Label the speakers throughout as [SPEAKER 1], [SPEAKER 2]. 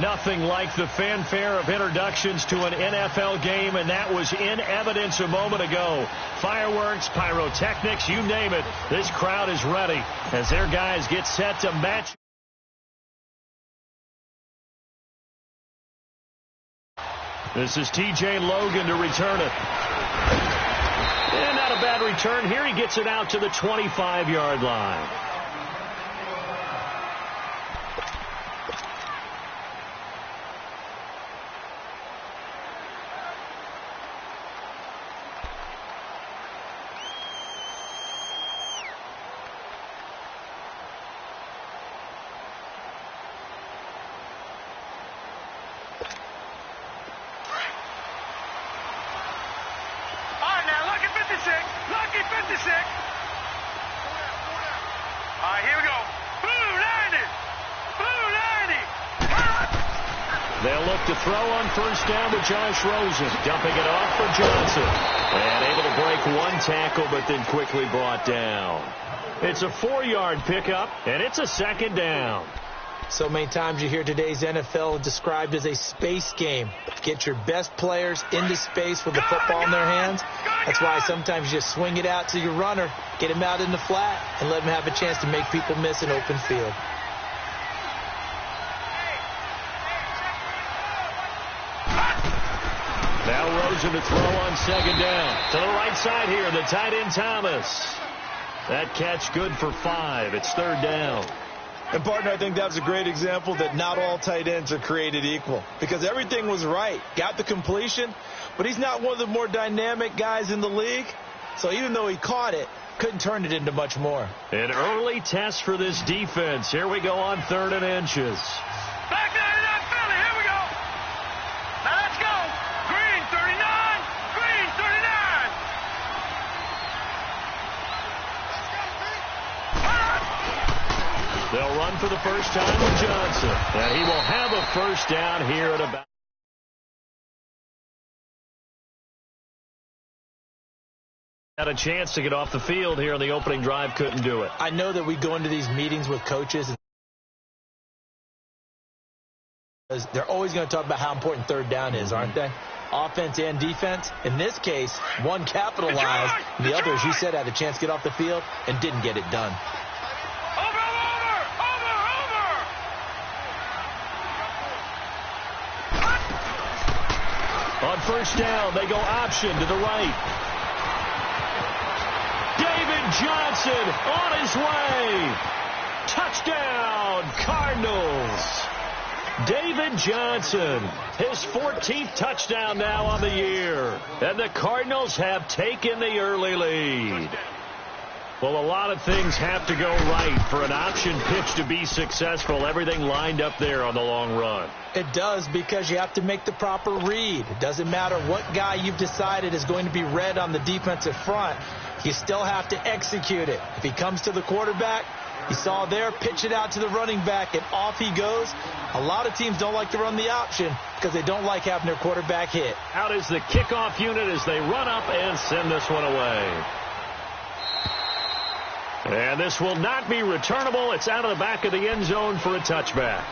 [SPEAKER 1] Nothing like the fanfare of introductions to an NFL game, and that was in evidence a moment ago. Fireworks, pyrotechnics, you name it. This crowd is ready as their guys get set to match. This is T.J. Logan to return it. And not a bad return here. He gets it out to the 25-yard line.
[SPEAKER 2] Lucky 56. All right, here we go. Blue 90. Blue 90.
[SPEAKER 1] They'll look to throw on first down with Josh Rosen. Dumping it off for Johnson. And able to break one tackle, but then quickly brought down. It's a 4-yard pickup, and it's a second down.
[SPEAKER 3] So many times you hear today's NFL described as a space game. Get your best players into space with the football in their hands. That's why sometimes you just swing it out to your runner, get him out in the flat, and let him have a chance to make people miss an open field.
[SPEAKER 1] Now Rosen to throw on second down. To the right side here, the tight end Thomas. That catch good for 5. It's third down.
[SPEAKER 4] And, partner, I think that was a great example that not all tight ends are created equal because everything was right. Got the completion, but he's not one of the more dynamic guys in the league. So even though he caught it, couldn't turn it into much more.
[SPEAKER 1] An early test for this defense. Here we go on 3rd and inches.
[SPEAKER 2] Back there to that Philly. Here we go. Now let's go. Green 39. Green 39.
[SPEAKER 1] They'll run for the first time with Johnson. And he will have a first down here at about. Had a chance to get off the field here in the opening drive. Couldn't do it.
[SPEAKER 3] I know that we go into these meetings with coaches and they're always going to talk about how important third down is, aren't they? Offense and defense. In this case, one capitalized. The other, as you said, had a chance to get off the field and didn't get it done.
[SPEAKER 1] On first down, they go option to the right. David Johnson on his way. Touchdown, Cardinals. David Johnson, his 14th touchdown now on the year. And the Cardinals have taken the early lead. Well, a lot of things have to go right for an option pitch to be successful. Everything lined up there on the long run.
[SPEAKER 3] It does, because you have to make the proper read. It doesn't matter what guy you've decided is going to be read on the defensive front. You still have to execute it. If he comes to the quarterback, you saw there, pitch it out to the running back, and off he goes. A lot of teams don't like to run the option because they don't like having their quarterback hit.
[SPEAKER 1] Out is the kickoff unit as they run up and send this one away. And this will not be returnable. It's out of the back of the end zone for a touchback.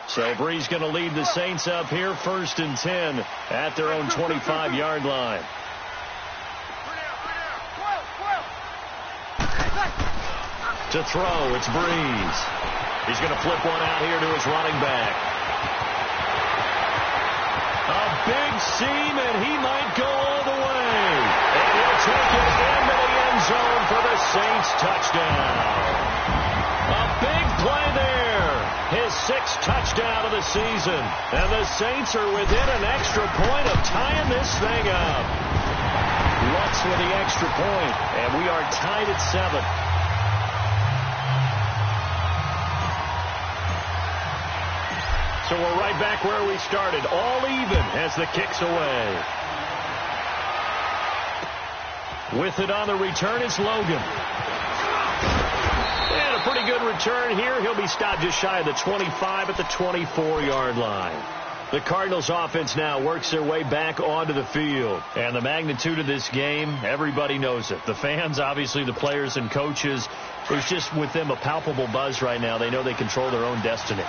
[SPEAKER 1] So Brees going to lead the Saints up here, 1st and 10 at their own 25-yard line. To throw, it's Brees. He's going to flip one out here to his running back. A big seam, and he might go all the way. And he'll take it into the end zone for the Saints touchdown. A big play there. His 6th touchdown of the season. And the Saints are within an extra point of tying this thing up. Lutz with the extra point, and we are tied at 7. So we're right back where we started, all even as the kick's away. With it on the return, it's Logan. And a pretty good return here. He'll be stopped just shy of the 25 at the 24-yard line. The Cardinals offense now works their way back onto the field. And the magnitude of this game, everybody knows it. The fans, obviously the players and coaches. There's just with them a palpable buzz right now. They know they control their own destiny.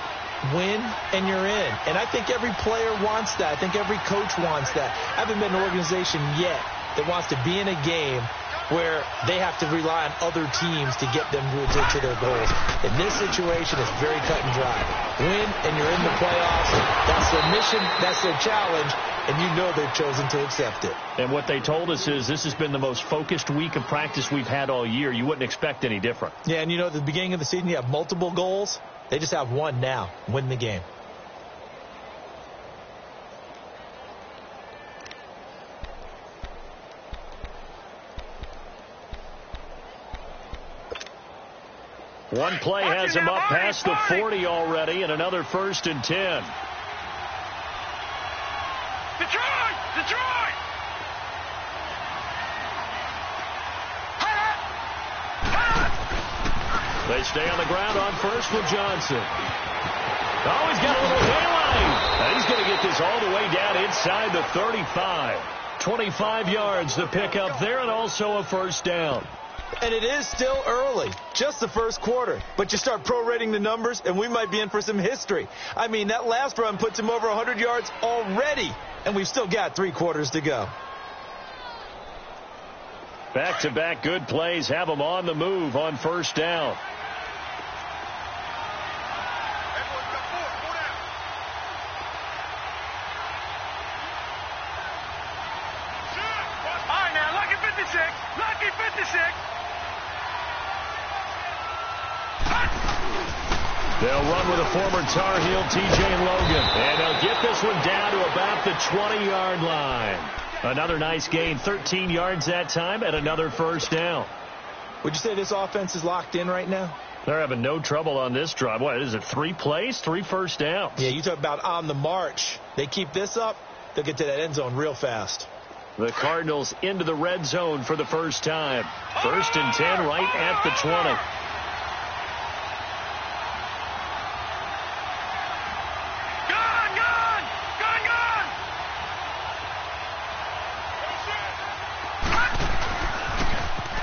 [SPEAKER 3] Win and you're in. And I think every player wants that. I think every coach wants that. I haven't been an organization yet that wants to be in a game where they have to rely on other teams to get them to their goals. In this situation, it's very cut and dry. Win, and you're in the playoffs. That's their mission. That's their challenge. And you know they've chosen to accept it.
[SPEAKER 1] And what they told us is this has been the most focused week of practice we've had all year. You wouldn't expect any different.
[SPEAKER 3] Yeah, and you know, at the beginning of the season, you have multiple goals. They just have one now. Win the game.
[SPEAKER 1] One play has him up past the 40 already, and another 1st and 10.
[SPEAKER 2] Detroit! Detroit!
[SPEAKER 1] They stay on the ground on first with Johnson. Oh, he's got a little daylight. And he's going to get this all the way down inside the 35. 25 yards to pick up there, and also a 1st down.
[SPEAKER 3] And it is still early, just the first quarter. But you start prorating the numbers, and we might be in for some history. I mean, that last run puts him over 100 yards already, and we've still got 3 quarters to go.
[SPEAKER 1] Back-to-back good plays have them on the move on 1st down.
[SPEAKER 2] All right, now, lucky 56. Lucky 56.
[SPEAKER 1] They'll run with a former Tar Heel, T.J. Logan. And they'll get this one down to about the 20-yard line. Another nice gain, 13 yards that time, and another 1st down.
[SPEAKER 3] Would you say this offense is locked in right now?
[SPEAKER 1] They're having no trouble on this drive. What is it, 3 plays, 3 1st downs?
[SPEAKER 3] Yeah, you talk about on the march. They keep this up, they'll get to that end zone real fast.
[SPEAKER 1] The Cardinals into the red zone for the first time. 1st and 10 right at the 20.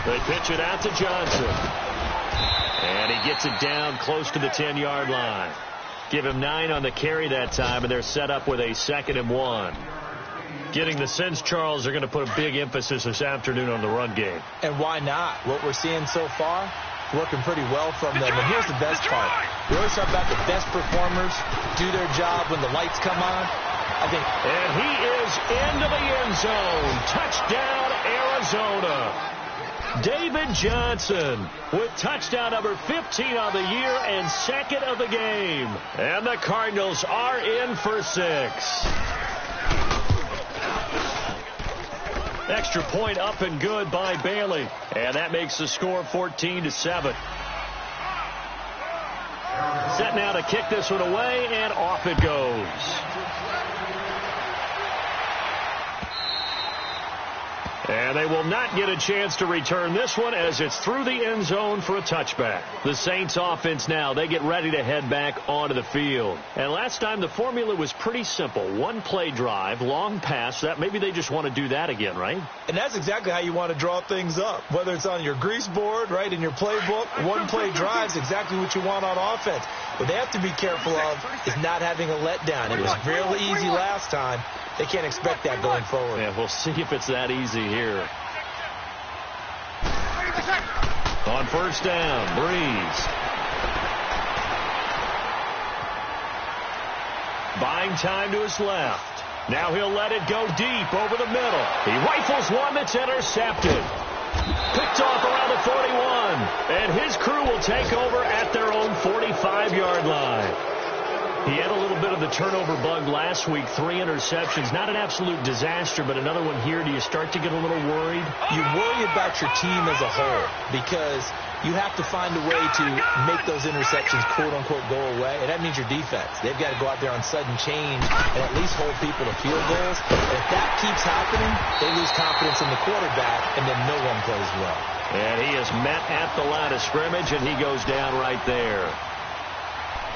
[SPEAKER 1] They pitch it out to Johnson. And he gets it down close to the 10-yard line. Give him 9 on the carry that time, and they're set up with a 2nd and 1. Getting the sense, Charles, they're going to put a big emphasis this afternoon on the run game.
[SPEAKER 3] And why not? What we're seeing so far, working pretty well from them. And here's the best part. We always talk about the best performers do their job when the lights come on.
[SPEAKER 1] And he is into the end zone. Touchdown, Arizona. David Johnson with touchdown number 15 on the year and 2nd of the game. And the Cardinals are in for 6. Extra point up and good by Bailey. And that makes the score 14-7. Set now to kick this one away, and off it goes. And they will not get a chance to return this one as it's through the end zone for a touchback. The Saints offense now, they get ready to head back onto the field. And last time the formula was pretty simple. 1-play drive, long pass. That maybe they just want to do that again, right?
[SPEAKER 3] And that's exactly how you want to draw things up. Whether it's on your grease board, right, in your playbook, 1-play drive is exactly what you want on offense. What they have to be careful of is not having a letdown. It was real easy last time. They can't expect that going forward.
[SPEAKER 1] Yeah, we'll see if it's that easy here. On 1st down, Breeze. Buying time to his left. Now he'll let it go deep over the middle. He rifles one that's intercepted. Picked off around the 41. And his crew will take over at their own 45-yard line. He had a little bit of the turnover bug last week, 3 interceptions. Not an absolute disaster, but another one here. Do you start to get a little worried?
[SPEAKER 3] You worry about your team as a whole because you have to find a way to make those interceptions, quote-unquote, go away. And that means your defense. They've got to go out there on sudden change and at least hold people to field goals. And if that keeps happening, they lose confidence in the quarterback, and then no one plays well.
[SPEAKER 1] And he is met at the line of scrimmage, and he goes down right there.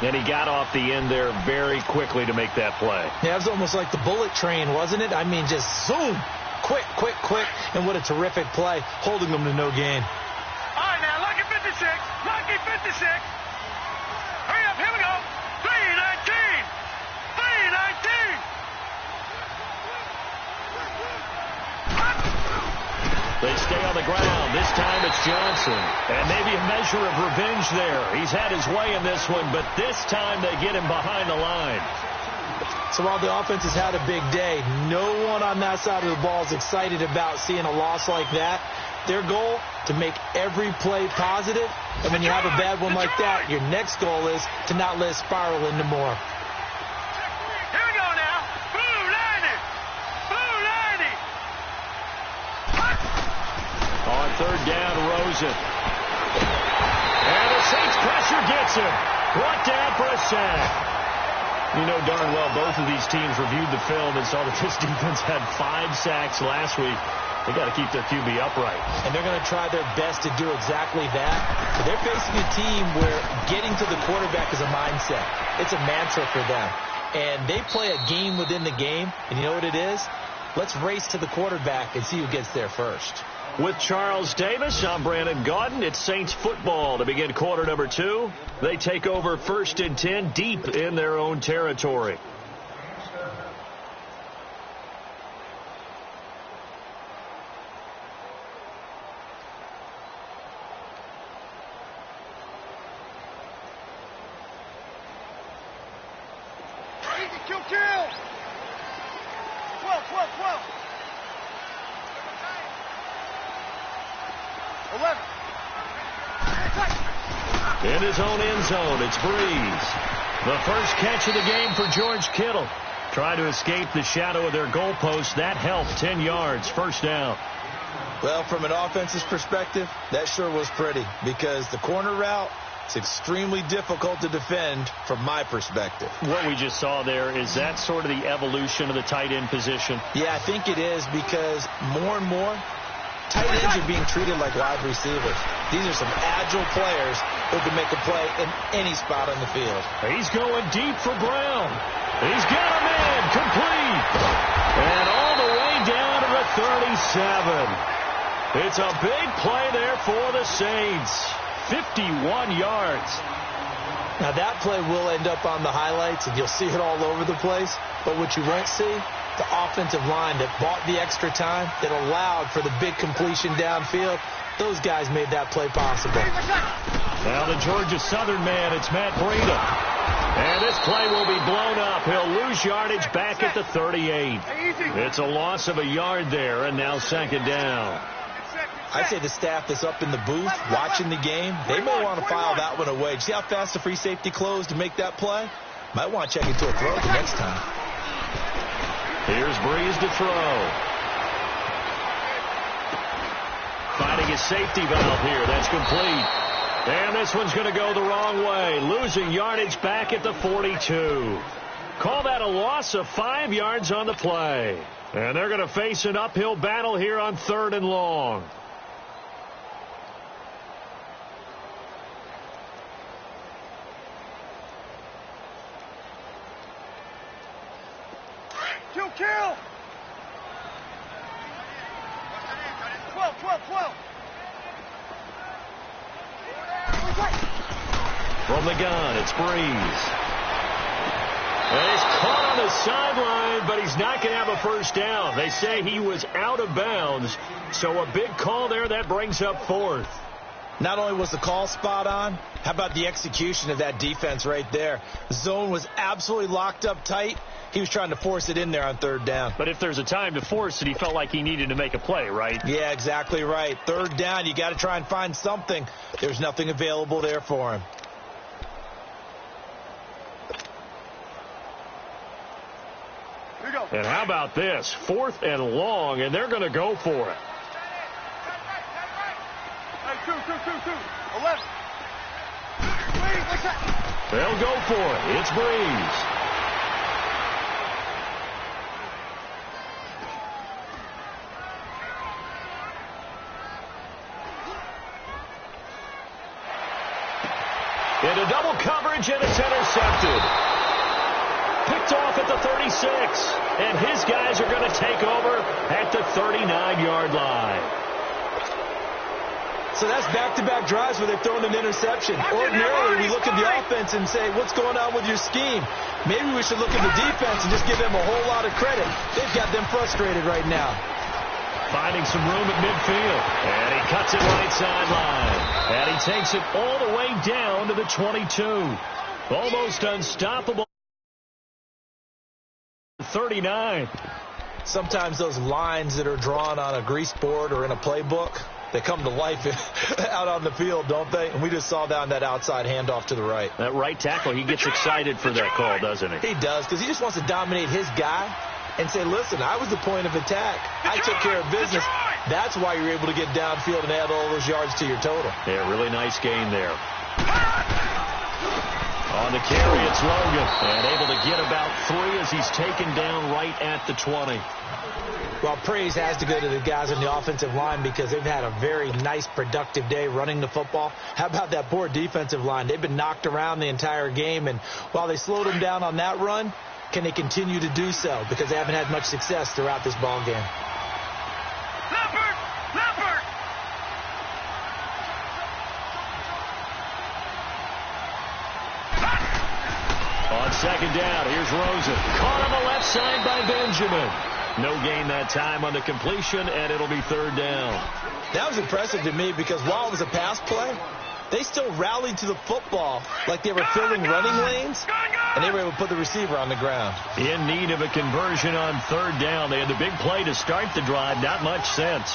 [SPEAKER 1] And he got off the end there very quickly to make that play.
[SPEAKER 3] Yeah, it was almost like the bullet train, wasn't it? I mean, just zoom. Quick, quick, quick. And what a terrific play, holding them to no gain.
[SPEAKER 2] All right, now, lucky 56. Lucky 56. Hurry up, here we go. 319. 319.
[SPEAKER 1] They stay on the ground. This time it's Johnson. And maybe a measure of revenge there. He's had his way in this one, but this time they get him behind the line.
[SPEAKER 3] So while the offense has had a big day, no one on that side of the ball is excited about seeing a loss like that. Their goal, to make every play positive. And when you have a bad one like that, your next goal is to not let it spiral into more.
[SPEAKER 2] Here we go now. Blue 90. Blue 90.
[SPEAKER 1] On third down, Rosen. And the Saints pressure gets him. Brought down for a sack. You know darn well both of these teams reviewed the film and saw that this defense had 5 sacks last week. They got to keep their QB upright.
[SPEAKER 3] And they're going to try their best to do exactly that. But they're facing a team where getting to the quarterback is a mindset. It's a mantra for them. And they play a game within the game. And you know what it is? Let's race to the quarterback and see who gets there first.
[SPEAKER 1] With Charles Davis, I'm Brandon Gaudin. It's Saints football to begin quarter number 2. They take over 1st and 10 deep in their own territory.
[SPEAKER 2] Kill. 12, 12, 12. 11.
[SPEAKER 1] In his own end zone, it's Breeze. The first catch of the game for George Kittle. Trying to escape the shadow of their goalpost. That helped. 10 yards, first down.
[SPEAKER 4] Well, from an offense's perspective, that sure was pretty because the corner route, it's extremely difficult to defend from my perspective.
[SPEAKER 1] What we just saw there, is that sort of the evolution of the tight end position?
[SPEAKER 4] Yeah, I think it is because more and more, tight ends are being treated like wide receivers. These are some agile players who can make a play in any spot on the field.
[SPEAKER 1] He's going deep for Brown. He's got a man complete. And all the way down to the 37. It's a big play there for the Saints. 51 yards.
[SPEAKER 3] Now that play will end up on the highlights, and you'll see it all over the place. But what you won't see, the offensive line that bought the extra time, that allowed for the big completion downfield, those guys made that play possible.
[SPEAKER 1] Now the Georgia Southern man, it's Matt Breida. And this play will be blown up. He'll lose yardage back at the 38. It's a loss of a yard there, and now second down.
[SPEAKER 4] I say the staff that's up in the booth watching the game, they may want to file that one away. See how fast the free safety closed to make that play? Might want to check into a throw the next time.
[SPEAKER 1] Here's Breeze to throw. Finding his safety valve here. That's complete. And this one's going to go the wrong way. Losing yardage back at the 42. Call that a loss of 5 yards on the play. And they're going to face an uphill battle here on 3rd and long.
[SPEAKER 2] Kill. 12, 12, 12.
[SPEAKER 1] From the gun, it's Breeze. And he's caught on the sideline, but he's not going to have a first down. They say he was out of bounds, so a big call there. That brings up 4th.
[SPEAKER 4] Not only was the call spot on, how about the execution of that defense right there? The zone was absolutely locked up tight. He was trying to force it in there on 3rd down.
[SPEAKER 1] But if there's a time to force it, he felt like he needed to make a play, right?
[SPEAKER 4] Yeah, exactly right. 3rd down, you got to try and find something. There's nothing available there for him.
[SPEAKER 2] Here we go.
[SPEAKER 1] And how about this? 4th and long, and they're going to go for it.
[SPEAKER 2] Hey, 2, 11. Breeze, what's that?
[SPEAKER 1] They'll go for it. It's Breeze. Into double coverage. coverage, and it's intercepted. Picked off at the 36, and his guys are going to take over at the 39-yard line.
[SPEAKER 3] So that's back-to-back drives where they've thrown an interception. Ordinarily, we look at the offense and say, what's going on with your scheme? Maybe we should look at the defense and just give them a whole lot of credit. They've got them frustrated right now.
[SPEAKER 1] Finding some room at midfield, and he cuts it right sideline. And he takes it all the way down to the 22. Almost unstoppable. 39.
[SPEAKER 3] Sometimes those lines that are drawn on a grease board or in a playbook, they come to life out on the field, don't they? And we just saw that on that outside handoff to the right.
[SPEAKER 1] That right tackle, he gets excited for that call, doesn't he?
[SPEAKER 3] He does, because he just wants to dominate his guy and say, listen, I was the point of attack. I took care of business. That's why you're able to get downfield and add all those yards to your total.
[SPEAKER 1] Yeah, really nice gain there. On the carry, it's Logan, and able to get about 3 as he's taken down right at the 20.
[SPEAKER 3] Well, praise has to go to the guys on the offensive line because they've had a very nice, productive day running the football. How about that poor defensive line? They've been knocked around the entire game, and while they slowed them down on that run, can they continue to do so? Because they haven't had much success throughout this ball game.
[SPEAKER 2] Leopard!
[SPEAKER 1] On second down, here's Rosen. Caught on the left side by Benjamin. No gain that time on the completion, and it'll be third down.
[SPEAKER 3] That was impressive to me because while it was a pass play, they still rallied to the football like they were filling running lanes, and they were able to put the receiver on the ground.
[SPEAKER 1] In need of a conversion on third down. They had the big play to start the drive. Not much sense.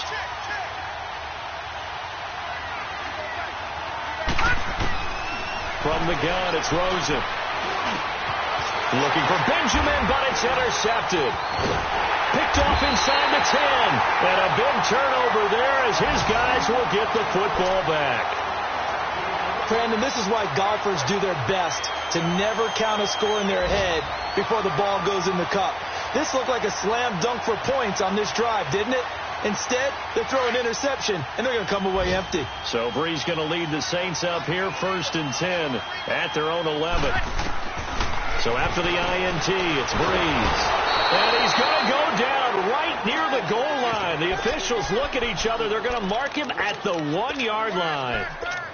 [SPEAKER 1] From the gun, it's Rosen. Looking for Benjamin, but it's intercepted. Picked off inside the 10. And a big turnover there as his guys will get the football back.
[SPEAKER 3] Brandon, this is why golfers do their best to never count a score in their head before the ball goes in the cup. This looked like a slam dunk for points on this drive, didn't it? Instead, they throw an interception, and they're going to come away empty.
[SPEAKER 1] So Brees going to lead the Saints up here, 1st and 10 at their own 11. So after the INT, it's Brees. And he's going to go down right near the goal line. The officials look at each other. They're going to mark him at the 1-yard line.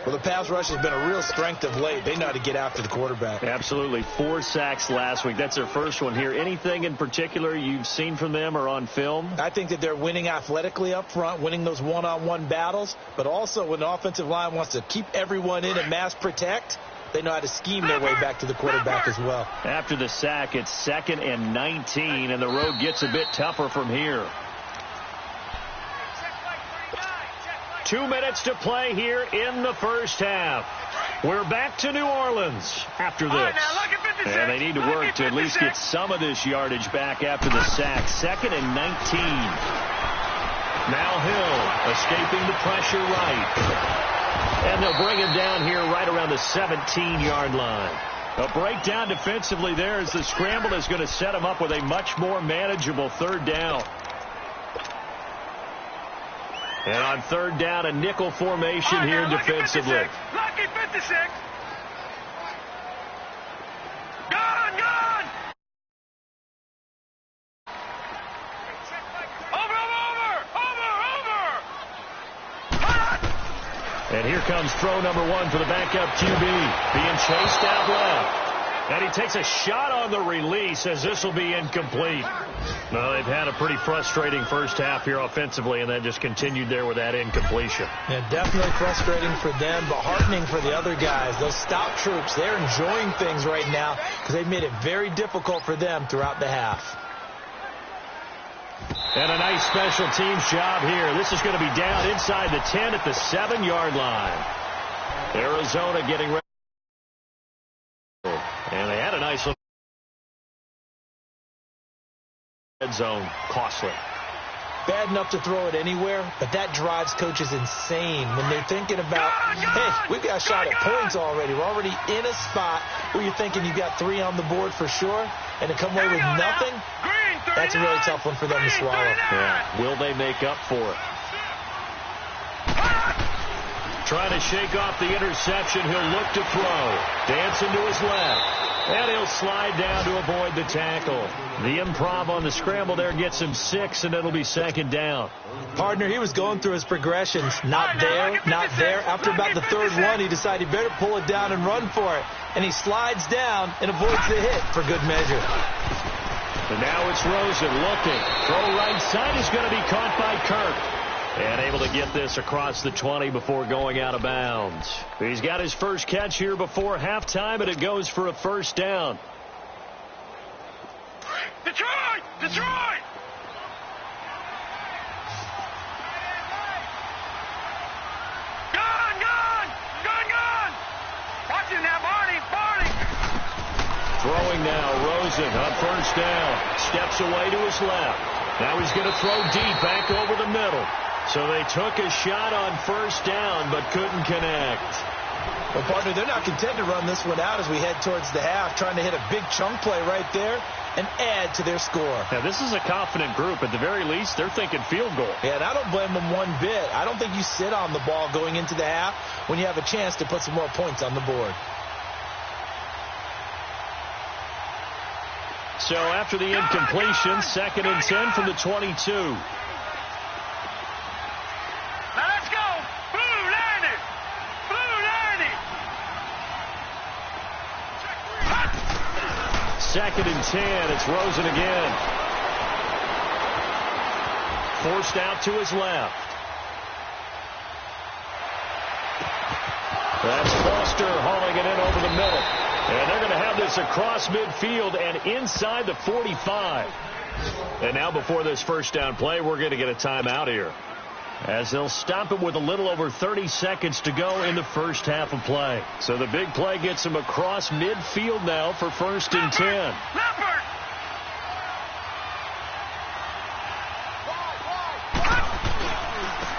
[SPEAKER 3] Well, the pass rush has been a real strength of late. They know how to get after the quarterback.
[SPEAKER 1] Absolutely. 4 sacks last week. That's their first one here. Anything in particular you've seen from them or on film?
[SPEAKER 3] I think that they're winning athletically up front, winning those one-on-one battles, but also when the offensive line wants to keep everyone in and mass protect, they know how to scheme their way back to the quarterback as well.
[SPEAKER 1] After the sack, it's 2nd and 19, and the road gets a bit tougher from here. 2 minutes to play here in the first half. We're back to New Orleans after this. And they need to work to at least get some of this yardage back after the sack. 2nd and 19. Now Hill escaping the pressure right. And they'll bring him down here right around the 17-yard line. A breakdown defensively there as the scramble is going to set him up with a much more manageable third down. And on third down, a nickel formation here defensively.
[SPEAKER 2] Lucky 56. Gone! Over!
[SPEAKER 1] And here comes throw number 1 for the backup QB. Being chased out left. And he takes a shot on the release as this will be incomplete. Well, they've had a pretty frustrating first half here offensively, and then just continued there with that incompletion.
[SPEAKER 3] Yeah, definitely frustrating for them, but heartening for the other guys. Those stout troops, they're enjoying things right now because they've made it very difficult for them throughout the half.
[SPEAKER 1] And a nice special teams job here. This is going to be down inside the 10 at the 7-yard line. Arizona getting ready. And they had a nice little red zone. Costly.
[SPEAKER 3] Bad enough to throw it anywhere, but that drives coaches insane when they're thinking about, hey, we've got a shot at points already. We're already in a spot where you're thinking you've got 3 on the board for sure, and to come away with nothing, that's a really tough one for them to swallow.
[SPEAKER 1] Yeah. Will they make up for it? trying to shake off the interception. He'll look to throw. Dancing to his left. And he'll slide down to avoid the tackle. The improv on the scramble there gets him 6, and it'll be second down.
[SPEAKER 3] Partner, he was going through his progressions. Not there, not there. After about the third one, he decided he better pull it down and run for it. And he slides down and avoids the hit for good measure.
[SPEAKER 1] And now it's Rosen looking. Throw right side is going to be caught by Kirk. And able to get this across the 20 before going out of bounds. He's got his first catch here before halftime, and it goes for a first down.
[SPEAKER 2] Detroit! Detroit! Gone! Gone! Gone! Gone! Watch it now, Barney! Barney!
[SPEAKER 1] Throwing now, Rosen on first down. Steps away to his left. Now he's going to throw deep back over the middle. So they took a shot on first down, but couldn't connect.
[SPEAKER 3] Well, partner, they're not content to run this one out as we head towards the half, trying to hit a big chunk play right there and add to their score.
[SPEAKER 1] Now, this is a confident group. At the very least, they're thinking field goal.
[SPEAKER 3] Yeah, and I don't blame them one bit. I don't think you sit on the ball going into the half when you have a chance to put some more points on the board.
[SPEAKER 1] So after the incompletion, 2nd and 10 from the 22.
[SPEAKER 2] Now let's go! Blue 90! Blue 90!
[SPEAKER 1] 2nd and 10. It's Rosen again. Forced out to his left. That's Foster hauling it in over the middle. And they're going to have this across midfield and inside the 45. And now before this first down play, we're going to get a timeout here, as they'll stop it with a little over 30 seconds to go in the first half of play. So the big play gets him across midfield now for 1st and 10.
[SPEAKER 2] Leopard!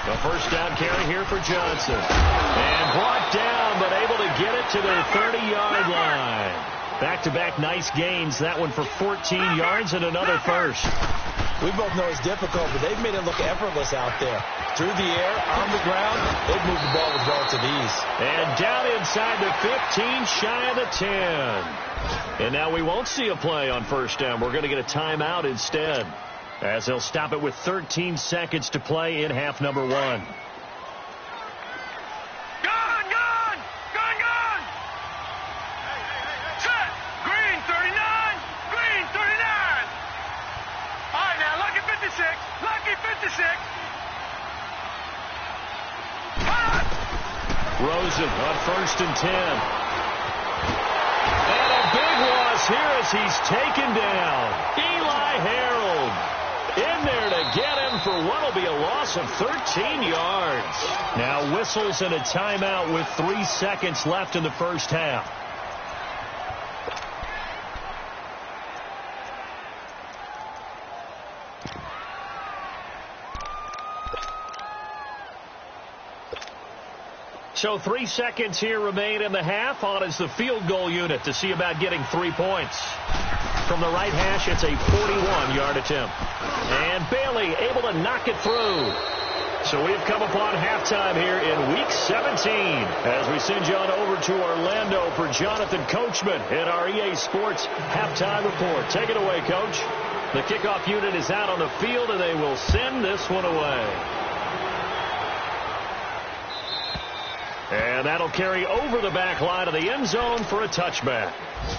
[SPEAKER 1] The first down carry here for Johnson. And brought down, but able to get it to their 30-yard line. Back-to-back nice gains. That one for 14 yards and another first.
[SPEAKER 3] We both know it's difficult, but they've made it look effortless out there. Through the air, on the ground, they've moved the ball with relative ease.
[SPEAKER 1] And down inside the 15, shy of the 10. And now we won't see a play on first down. We're going to get a timeout instead, as they'll stop it with 13 seconds to play in half number 1.
[SPEAKER 2] Gone! Gone! Gone! Gone! Set! Green 39! Green 39! All right, now, lucky 56! Lucky 56!
[SPEAKER 1] Rosen on 1st and 10. And a big loss here as he's taken down. Eli Harold in there to get him for what will be a loss of 13 yards. Now whistles and a timeout with 3 seconds left in the first half. So 3 seconds here remain in the half. On is the field goal unit to see about getting 3 points. From the right hash, it's a 41-yard attempt. And Bailey able to knock it through. So we've come upon halftime here in Week 17 as we send you on over to Orlando for Jonathan Coachman in our EA Sports Halftime Report. Take it away, Coach. The kickoff unit is out on the field, and they will send this one away. And that'll carry over the back line of the end zone for a touchback.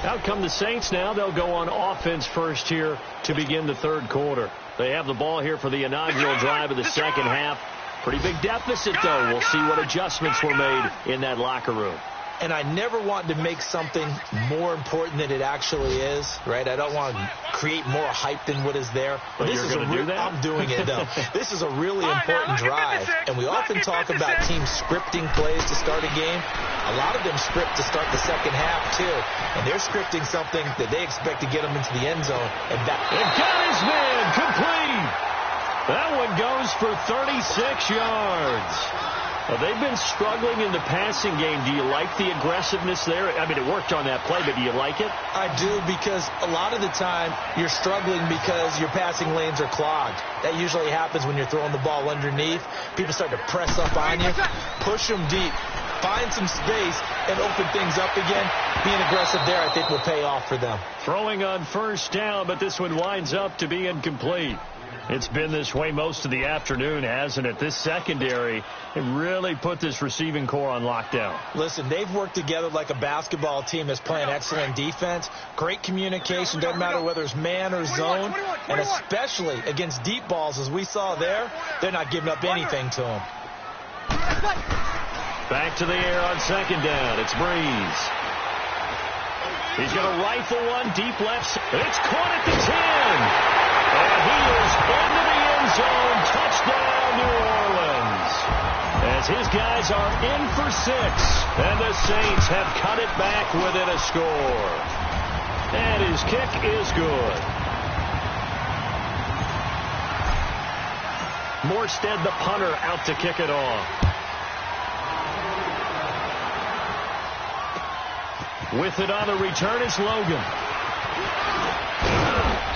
[SPEAKER 1] Out come the Saints now. They'll go on offense first here to begin the third quarter. They have the ball here for the inaugural drive of the second half. Pretty big deficit, though. We'll see what adjustments were made in that locker room.
[SPEAKER 3] And I never want to make something more important than it actually is, right? I don't want to create more hype than what is there.
[SPEAKER 1] But this you're going to do that?
[SPEAKER 3] I'm doing it, though. This is a really important drive. And we often talk about teams scripting plays to start a game. A lot of them script to start the second half, too. And they're scripting something that they expect to get them into the end zone. And
[SPEAKER 1] got his man complete. That one goes for 36 yards. Well, they've been struggling in the passing game. Do you like the aggressiveness there? I mean, it worked on that play, but do you like it?
[SPEAKER 3] I do, because a lot of the time you're struggling because your passing lanes are clogged. That usually happens when you're throwing the ball underneath. People start to press up on you. Push them deep. Find some space and open things up again. Being aggressive there, I think, will pay off for them.
[SPEAKER 1] Throwing on first down, but this one winds up to be incomplete. It's been this way most of the afternoon, hasn't it? This secondary, it really put this receiving core on lockdown.
[SPEAKER 3] Listen, they've worked together like a basketball team that's playing excellent defense. Great communication, doesn't matter whether it's man or zone. And especially against deep balls, as we saw there, they're not giving up anything to them.
[SPEAKER 1] Back to the air on second down. It's Breeze. He's going to rifle one deep left. It's caught at the 10. And he is into the end zone. Touchdown, New Orleans. As his guys are in for 6. And the Saints have cut it back within a score. And his kick is good. Morstead, the punter, out to kick it off. With it on the return is Logan.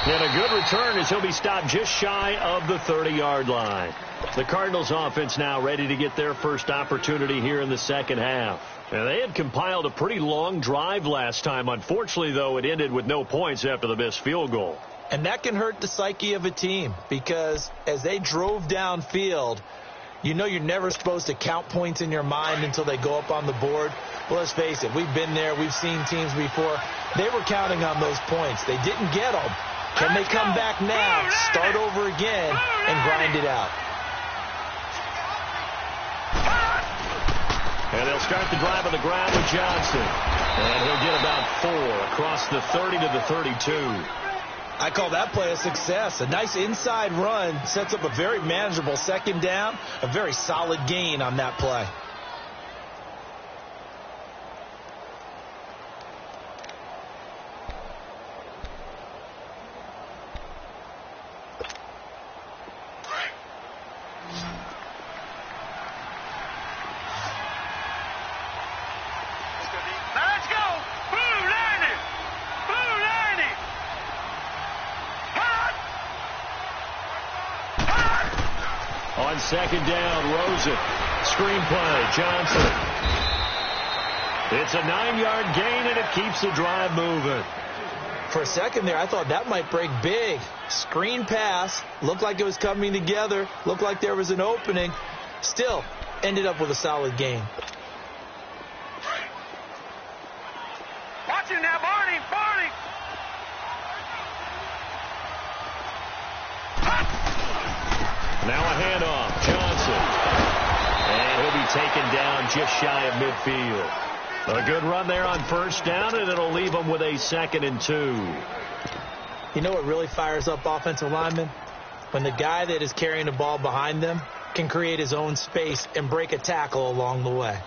[SPEAKER 1] And a good return as he'll be stopped just shy of the 30-yard line. The Cardinals offense now ready to get their first opportunity here in the second half. And they had compiled a pretty long drive last time. Unfortunately, though, it ended with no points after the missed field goal.
[SPEAKER 3] And that can hurt the psyche of a team, because as they drove downfield, you know you're never supposed to count points in your mind until they go up on the board. Well, let's face it, we've been there. We've seen teams before. They were counting on those points. They didn't get them. Can they come back now, start over again, and grind it out?
[SPEAKER 1] And they'll start the drive on the ground with Johnson. And he'll get about 4 across the 30 to the 32.
[SPEAKER 3] I call that play a success. A nice inside run sets up a very manageable second down, a very solid gain on that play.
[SPEAKER 1] On second down, Rosen. Screen play, Johnson. It's a 9-yard gain, and it keeps the drive moving.
[SPEAKER 3] For a second there, I thought that might break big. Screen pass. Looked like it was coming together. Looked like there was an opening. Still, ended up with a solid gain.
[SPEAKER 2] Watch him now, Barney. Barney.
[SPEAKER 1] Now a handoff, Johnson. And he'll be taken down just shy of midfield. A good run there on first down, and it'll leave them with a 2nd and 2.
[SPEAKER 3] You know what really fires up offensive linemen? When the guy that is carrying the ball behind them can create his own space and break a tackle along the way.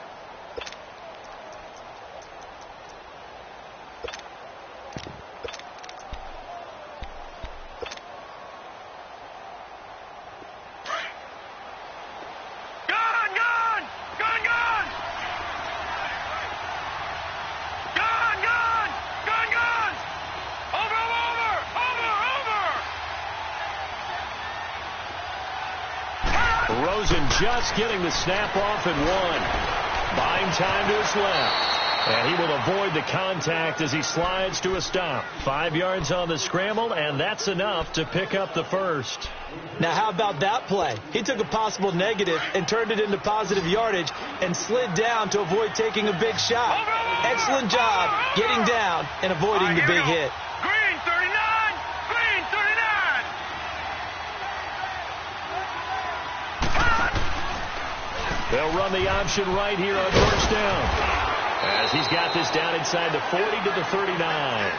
[SPEAKER 1] Rosen just getting the snap off at 1. Buying time to his left. And he will avoid the contact as he slides to a stop. 5 yards on the scramble, and that's enough to pick up the first.
[SPEAKER 3] Now, how about that play? He took a possible negative and turned it into positive yardage and slid down to avoid taking a big shot. Excellent job getting down and avoiding the big hit.
[SPEAKER 2] Green 39. Green 39.
[SPEAKER 1] They'll run the option right here on first down. As he's got this down inside the 40 to the 39.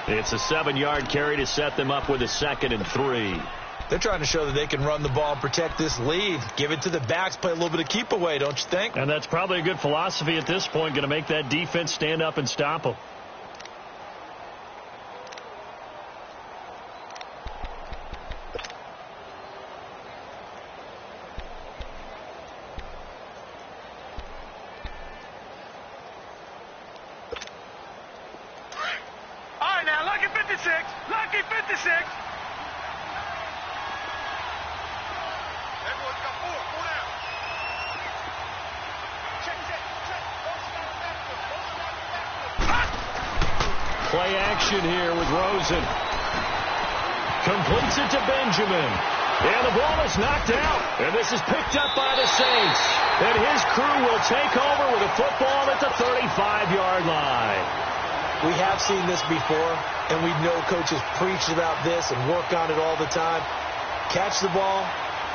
[SPEAKER 1] It's a 7-yard carry to set them up with a 2nd and 3.
[SPEAKER 3] They're trying to show that they can run the ball and protect this lead. Give it to the backs, play a little bit of keep away, don't you think?
[SPEAKER 1] And that's probably a good philosophy at this point, going to make that defense stand up and stop them.
[SPEAKER 2] Everyone's got four. Four down. Check.
[SPEAKER 1] Play action here with Rosen. Completes it to Benjamin. And the ball is knocked out. And this is picked up by the Saints. And his crew will take over with a football at the 35-yard line.
[SPEAKER 3] We have seen this before, and we know coaches preach about this and work on it all the time. Catch the ball.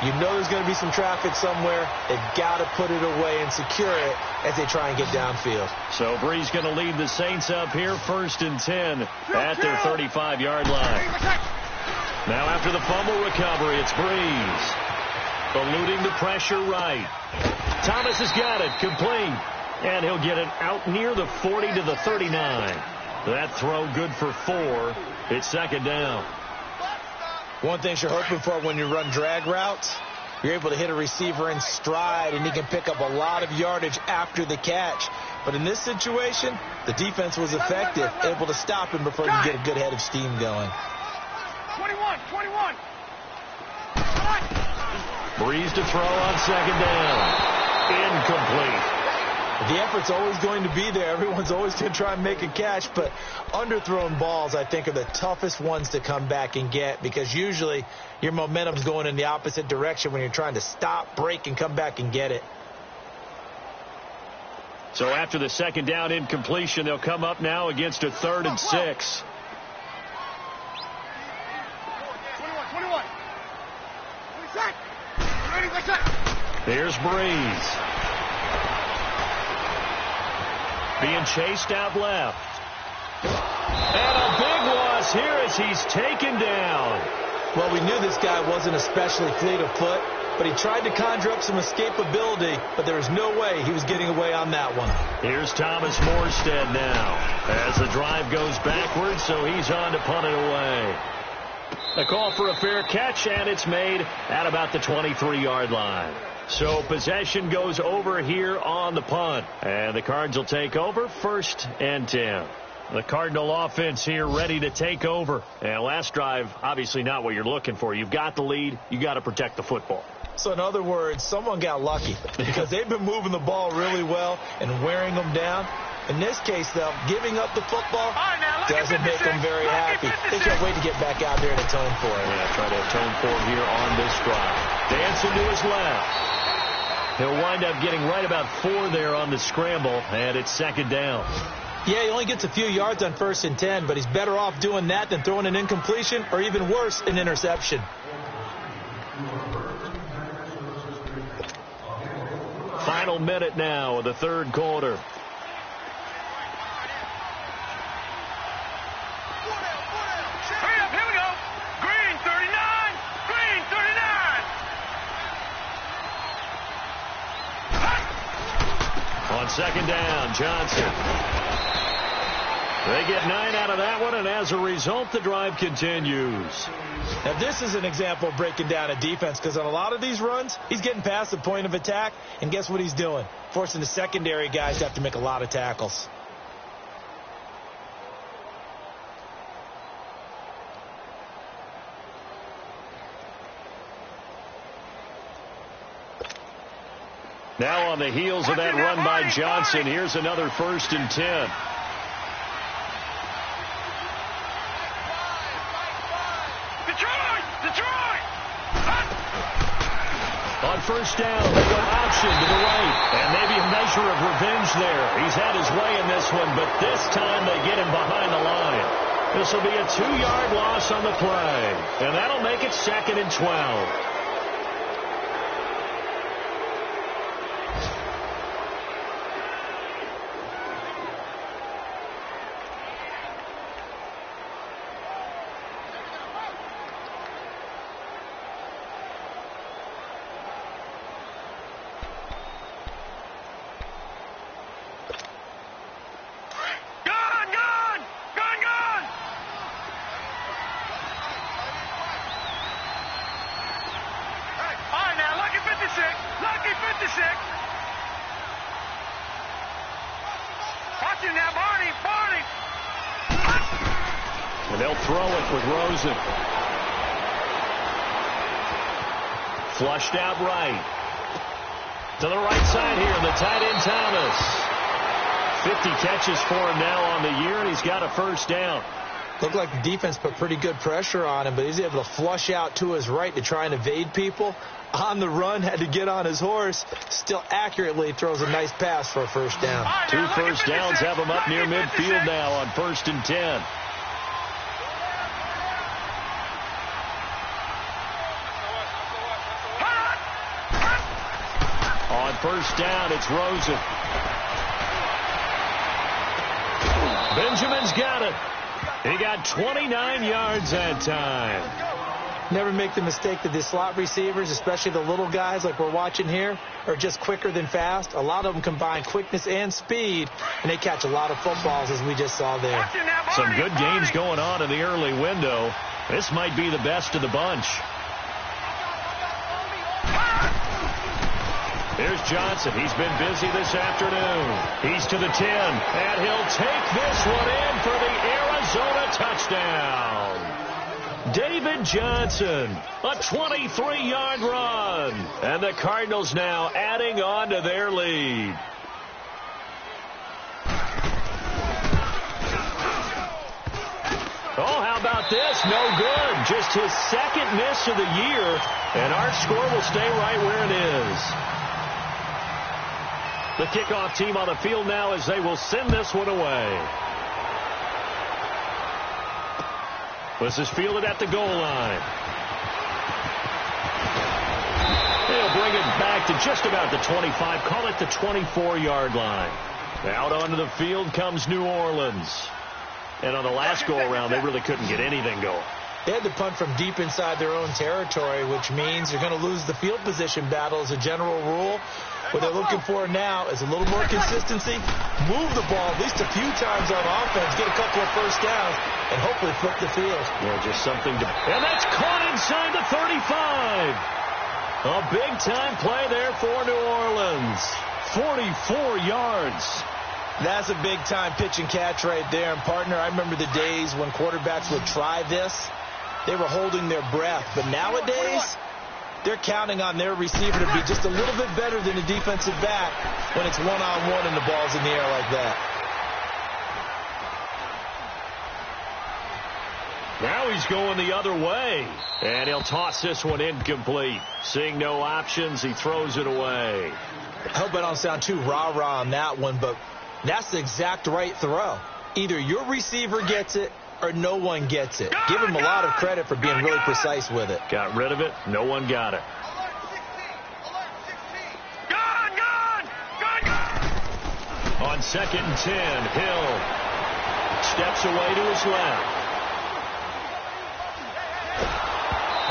[SPEAKER 3] You know there's going to be some traffic somewhere. They've got to put it away and secure it as they try and get downfield.
[SPEAKER 1] So Brees going to lead the Saints up here 1st and 10 at their 35-yard line. Now after the fumble recovery, it's Brees. Eluding the pressure right. Thomas has got it. Complete. And he'll get it out near the 40 to the 39. That throw good for 4. It's 2nd down.
[SPEAKER 3] One thing you're hoping for when you run drag routes, you're able to hit a receiver in stride, and he can pick up a lot of yardage after the catch. But in this situation, the defense was effective, able to stop him before he could get a good head of steam going.
[SPEAKER 2] 21.
[SPEAKER 1] Brees to throw on 2nd down. Incomplete.
[SPEAKER 3] The effort's always going to be there. Everyone's always going to try and make a catch, but underthrown balls, I think, are the toughest ones to come back and get, because usually your momentum's going in the opposite direction when you're trying to stop, break, and come back and get it.
[SPEAKER 1] So after the 2nd down incompletion, they'll come up now against a 3rd and 6.
[SPEAKER 2] 21.
[SPEAKER 1] Here's Brees. Being chased out left. And a big loss here as he's taken down.
[SPEAKER 3] Well, we knew this guy wasn't especially fleet of foot, but he tried to conjure up some escapability, but there was no way he was getting away on that one.
[SPEAKER 1] Here's Thomas Morstead now as the drive goes backwards, so he's on to punt it away. A call for a fair catch, and it's made at about the 23-yard line. So possession goes over here on the punt, and the Cards will take over 1st and 10. The Cardinal offense here ready to take over. And last drive, obviously not what you're looking for. You've got the lead. You got to protect the football.
[SPEAKER 3] So in other words, someone got lucky because they've been moving the ball really well and wearing them down. In this case, though, giving up the football doesn't make them very happy. They can't wait to get back out there and atone for it.
[SPEAKER 1] Yeah, try to atone for it here on this drive. Dancing to his left. He'll wind up getting right about 4 there on the scramble, and it's 2nd down.
[SPEAKER 3] Yeah, he only gets a few yards on 1st and 10, but he's better off doing that than throwing an incompletion or even worse, an interception.
[SPEAKER 1] Final minute now of the 3rd quarter.
[SPEAKER 2] Hurry up, here we go. Green 39. Green 39.
[SPEAKER 1] On 2nd down, Johnson. They get 9 out of that one, and as a result, the drive continues.
[SPEAKER 3] Now, this is an example of breaking down a defense, because on a lot of these runs, he's getting past the point of attack, and guess what he's doing? Forcing the secondary guys to have to make a lot of tackles.
[SPEAKER 1] Now on the heels of that run by Johnson, here's another 1st and 10.
[SPEAKER 2] Detroit!
[SPEAKER 1] On 1st down, they go option to the right. And maybe a measure of revenge there. He's had his way in this one, but this time they get him behind the line. This will be a 2-yard loss on the play. And that'll make it 2nd and 12. And they'll throw it with Rosen. Flushed out right. To the right side here, the tight end Thomas. 50 catches for him now on the year, and he's got a first down.
[SPEAKER 3] Looked like the defense put pretty good pressure on him, but he's able to flush out to his right to try and evade people. On the run, had to get on his horse. Still accurately throws a nice pass for a first down.
[SPEAKER 1] 2 first downs have him up near midfield now on 1st and 10. On first down, it's Rosen. Benjamin's got it. He got 29 yards that time.
[SPEAKER 3] Never make the mistake that the slot receivers, especially the little guys like we're watching here, are just quicker than fast. A lot of them combine quickness and speed, and they catch a lot of footballs, as we just saw there.
[SPEAKER 1] Some good games going on in the early window. This might be the best of the bunch. Here's Johnson. He's been busy this afternoon. He's to the 10, and he'll take this one in for the Arizona touchdown. David Johnson, a 23-yard run. And the Cardinals now adding on to their lead. Oh, how about this? No good. Just his second miss of the year, and our score will stay right where it is. The kickoff team on the field now as they will send this one away. This is fielded at the goal line. They'll bring it back to just about the 25. Call it the 24-yard line. Out onto the field comes New Orleans. And on the last go-around, they really couldn't get anything going.
[SPEAKER 3] They had to punt from deep inside their own territory, which means you're going to lose the field position battle as a general rule. What they're looking for now is a little more consistency, move the ball at least a few times on offense, get a couple of first downs, and hopefully flip the field.
[SPEAKER 1] Yeah, just something to... And that's caught inside the 35. A big-time play there for New Orleans. 44 yards.
[SPEAKER 3] That's a big-time pitch and catch right there. And, partner, I remember the days when quarterbacks would try this. They were holding their breath. But nowadays, they're counting on their receiver to be just a little bit better than a defensive back when it's one-on-one and the ball's in the air like that.
[SPEAKER 1] Now he's going the other way. And he'll toss this one incomplete. Seeing no options, he throws it away.
[SPEAKER 3] I hope I don't sound too rah-rah on that one, but that's the exact right throw. Either your receiver gets it or no one gets it. Give him a lot of credit for being really precise with it.
[SPEAKER 1] Got rid of it. No one got it. On 2nd and 10, Hill steps away to his left.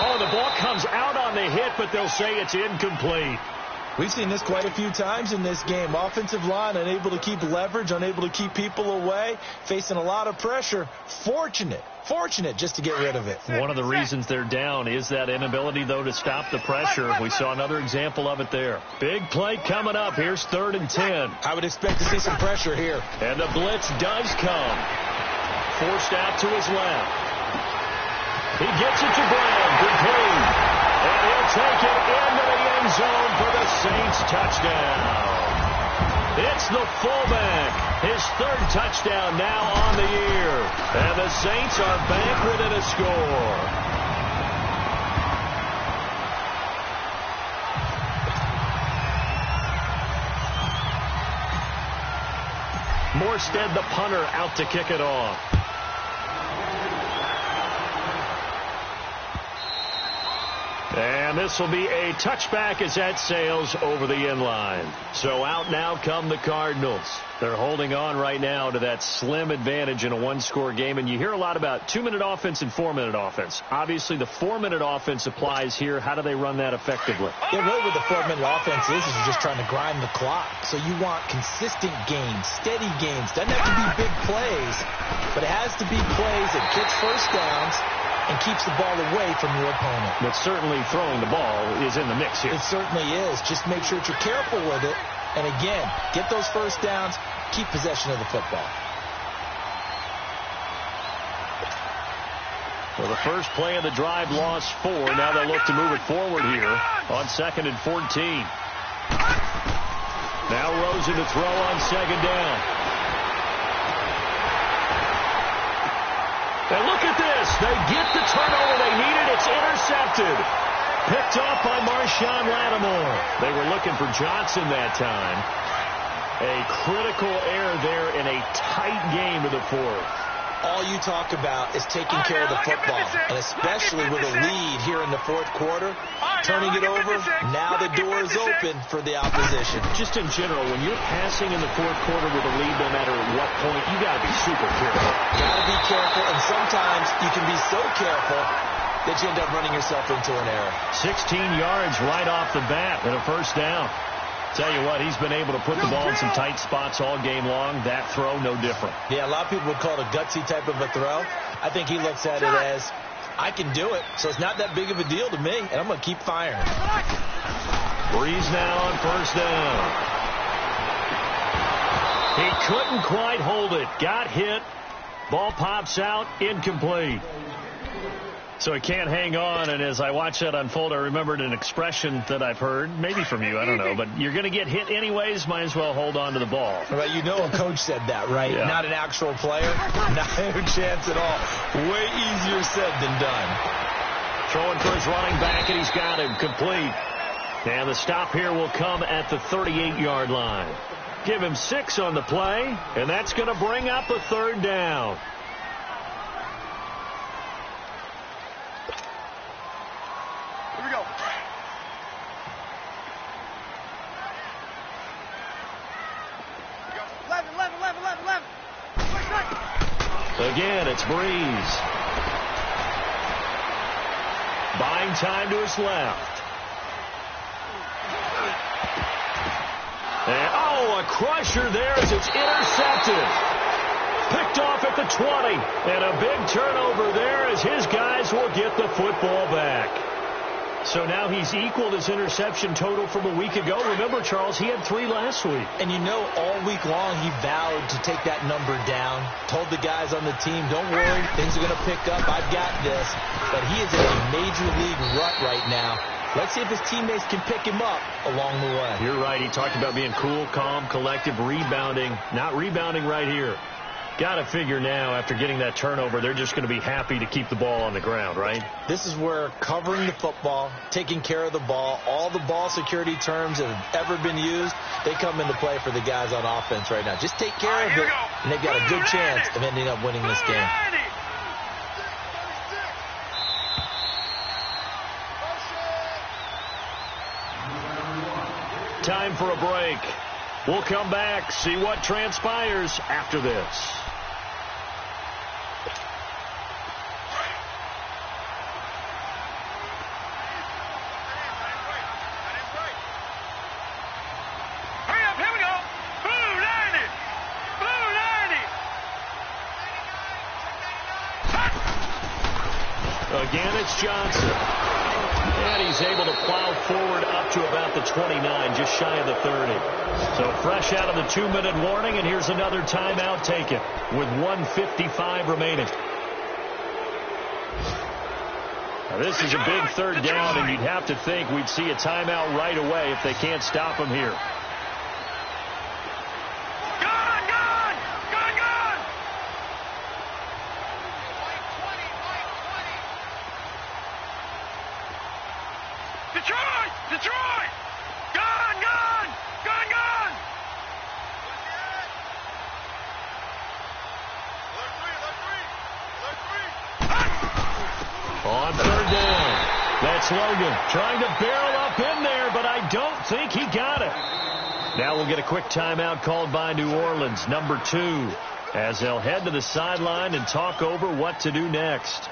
[SPEAKER 1] Oh, the ball comes out on the hit, but they'll say it's incomplete.
[SPEAKER 3] We've seen this quite a few times in this game. Offensive line unable to keep leverage, unable to keep people away, facing a lot of pressure. Fortunate just to get rid of it.
[SPEAKER 1] One of the reasons they're down is that inability, though, to stop the pressure. We saw another example of it there. Big play coming up. Here's 3rd and 10.
[SPEAKER 3] I would expect to see some pressure here.
[SPEAKER 1] And the blitz does come. Forced out to his left. He gets it to Brown. Complete. And he'll take it into the end zone for the Saints touchdown. It's the fullback. His 3rd touchdown now on the year. And the Saints are back within a score. Morstead, the punter, out to kick it off. And this will be a touchback as that sails over the inline. So out now come the Cardinals. They're holding on right now to that slim advantage in a one-score game. And you hear a lot about 2-minute offense and 4-minute offense. Obviously, the 4-minute offense applies here. How do they run that effectively?
[SPEAKER 3] Yeah, really what the 4-minute offense is you're just trying to grind the clock. So you want consistent games, steady games. Doesn't have to be big plays, but it has to be plays that gets first downs and keeps the ball away from your opponent.
[SPEAKER 1] But certainly throwing the ball is in the mix here.
[SPEAKER 3] It certainly is. Just make sure that you're careful with it. And again, get those first downs, keep possession of the football.
[SPEAKER 1] Well, the first play of the drive lost 4. Now they'll look to move it forward here on 2nd and 14. Now Rosen to throw on 2nd down. And look at this. They get the turnover they needed. It's intercepted. Picked off by Marshawn Lattimore. They were looking for Johnson that time. A critical error there in a tight game of the 4th.
[SPEAKER 3] All you talk about is taking care of the football, and especially with a lead here in the 4th quarter, turning it over, now the door is open for the opposition.
[SPEAKER 1] Just in general, when you're passing in the 4th quarter with a lead, no matter what point, you got to be super careful.
[SPEAKER 3] Got to be careful, and sometimes you can be so careful that you end up running yourself into an error.
[SPEAKER 1] 16 yards right off the bat and a first down. Tell you what, he's been able to put the ball in some tight spots all game long. That throw, no different.
[SPEAKER 3] Yeah, a lot of people would call it a gutsy type of a throw. I think he looks at it as, I can do it, so it's not that big of a deal to me, and I'm going to keep firing.
[SPEAKER 1] Breeze now on first down. He couldn't quite hold it. Got hit. Ball pops out, incomplete. So he can't hang on, and as I watched that unfold, I remembered an expression that I've heard, maybe from you, I don't know, but you're going to get hit anyways, might as well hold on to the ball.
[SPEAKER 3] Well, you know a coach said that, right?
[SPEAKER 1] Yeah.
[SPEAKER 3] Not an actual player. Not a chance at all. Way easier said than done.
[SPEAKER 1] Throwing for his running back, and he's got him complete. And the stop here will come at the 38-yard line. Give him 6 on the play, and that's going to bring up a 3rd down.
[SPEAKER 2] Here we go.
[SPEAKER 1] Again, it's Breeze. Buying time to his left. And, a crusher there as it's intercepted. Picked off at the 20. And a big turnover there as his guys will get the football back. So now he's equaled his interception total from a week ago. Remember, Charles, he had 3 last week.
[SPEAKER 3] And you know, all week long he vowed to take that number down. Told the guys on the team, don't worry, things are going to pick up. I've got this. But he is in a major league rut right now. Let's see if his teammates can pick him up along the way.
[SPEAKER 1] You're right. He talked about being cool, calm, collective, rebounding. Not rebounding right here. Got to figure now, after getting that turnover, they're just going to be happy to keep the ball on the ground, right?
[SPEAKER 3] This is where covering the football, taking care of the ball, all the ball security terms that have ever been used, they come into play for the guys on offense right now. Just take care of it, and they've got a good chance of ending up winning this game.
[SPEAKER 1] Time for a break. We'll come back, see what transpires after this.
[SPEAKER 2] Hurry up, here we go. Blue 90. Blue 90.
[SPEAKER 1] Again, it's Johnson. And he's able to plow forward up to about the 29, just shy of the 30. So fresh out of the 2-minute warning, and here's another timeout taken with 1:55 remaining. Now, this is a big 3rd down, and you'd have to think we'd see a timeout right away if they can't stop him here.
[SPEAKER 2] Gone, gone, gone, gone. Detroit, Detroit. Gone, gone, gone, gone.
[SPEAKER 1] On 3rd down. That's Logan trying to barrel up in there, but I don't think he got it. Now we'll get a quick timeout called by New Orleans, number 2, as they'll head to the sideline and talk over what to do next.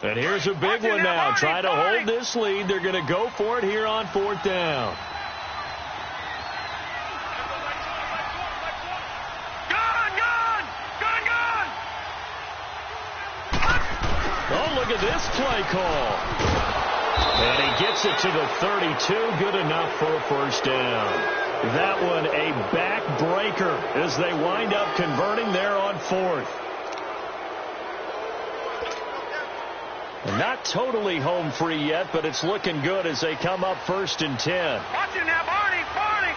[SPEAKER 1] And here's a big one now. Try to hold this lead. They're going to go for it here on 4th down.
[SPEAKER 2] Gone, gone, gone, gone.
[SPEAKER 1] look at this play call. And he gets it to the 32. Good enough for a first down. That one a backbreaker as they wind up converting there on fourth. Not totally home free yet, but it's looking good as they come up 1st and 10.
[SPEAKER 2] Watch it now, Barney, Barney.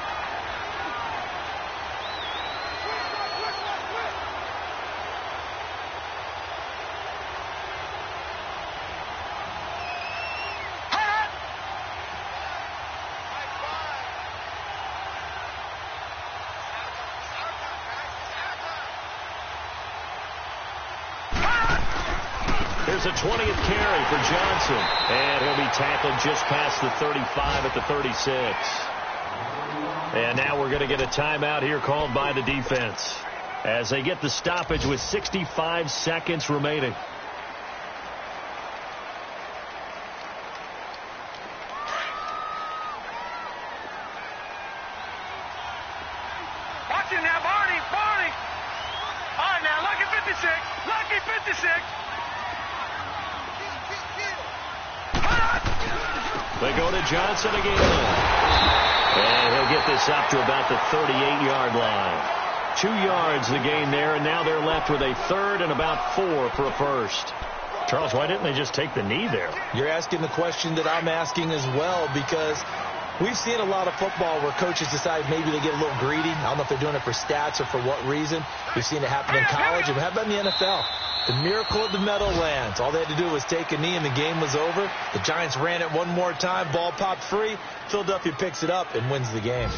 [SPEAKER 1] Here's a 20th carry for Johnson. And he'll be tackled just past the 35 at the 36. And now we're going to get a timeout here called by the defense as they get the stoppage with 65 seconds remaining.
[SPEAKER 2] Watch it now, Barney, Barney. All right, now, lucky 56, lucky 56.
[SPEAKER 1] They go to Johnson again. And he'll get this up to about the 38-yard line. 2 yards the gain there, and now they're left with a 3rd and about 4 for a first. Charles, why didn't they just take the knee there?
[SPEAKER 3] You're asking the question that I'm asking as well, because we've seen a lot of football where coaches decide maybe they get a little greedy. I don't know if they're doing it for stats or for what reason. We've seen it happen in college, and how about in the NFL? The miracle of the Meadowlands. All they had to do was take a knee, and the game was over. The Giants ran it one more time. Ball popped free. Philadelphia picks it up and wins the game.